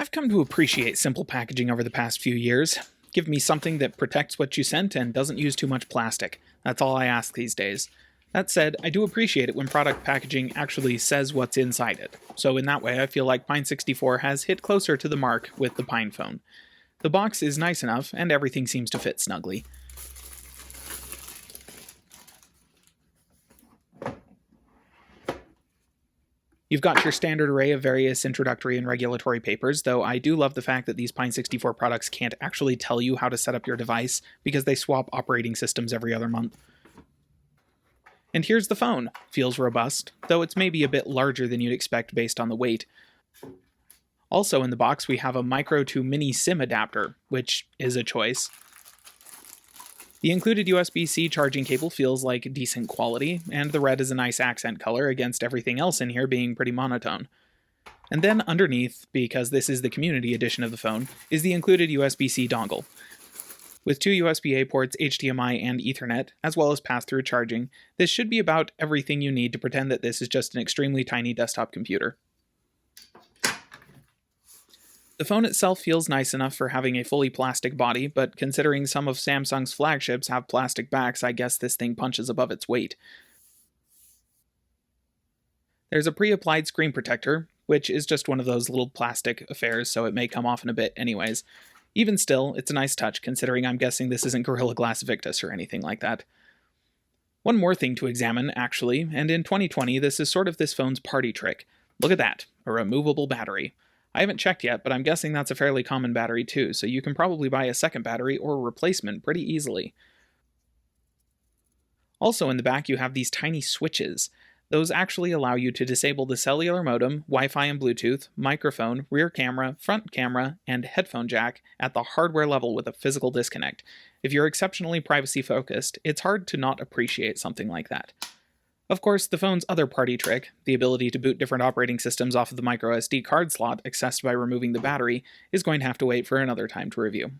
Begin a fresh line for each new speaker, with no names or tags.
I've come to appreciate simple packaging over the past few years. Give me something that protects what you sent and doesn't use too much plastic. That's all I ask these days. That said, I do appreciate it when product packaging actually says what's inside it. So in that way, I feel like Pine64 has hit closer to the mark with the PinePhone. The box is nice enough, and everything seems to fit snugly. You've got your standard array of various introductory and regulatory papers, though I do love the fact that these Pine64 products can't actually tell you how to set up your device because they swap operating systems every other month. And here's the phone. Feels robust, though it's maybe a bit larger than you'd expect based on the weight. Also in the box we have a micro to mini SIM adapter, which is a choice. The included USB-C charging cable feels like decent quality, and the red is a nice accent color against everything else in here being pretty monotone. And then underneath, because this is the community edition of the phone, is the included USB-C dongle. With two USB-A ports, HDMI, and Ethernet, as well as pass-through charging, this should be about everything you need to pretend that this is just an extremely tiny desktop computer. The phone itself feels nice enough for having a fully plastic body, but considering some of Samsung's flagships have plastic backs, I guess this thing punches above its weight. There's a pre-applied screen protector, which is just one of those little plastic affairs, so it may come off in a bit anyways. Even still, it's a nice touch, considering I'm guessing this isn't Gorilla Glass Victus or anything like that. One more thing to examine, actually, and in 2020 this is sort of this phone's party trick. Look at that, a removable battery. I haven't checked yet, but I'm guessing that's a fairly common battery too, so you can probably buy a second battery or replacement pretty easily. Also in the back you have these tiny switches. Those actually allow you to disable the cellular modem, Wi-Fi and Bluetooth, microphone, rear camera, front camera, and headphone jack at the hardware level with a physical disconnect. If you're exceptionally privacy focused, it's hard to not appreciate something like that. Of course, the phone's other party trick, the ability to boot different operating systems off of the microSD card slot accessed by removing the battery, is going to have to wait for another time to review.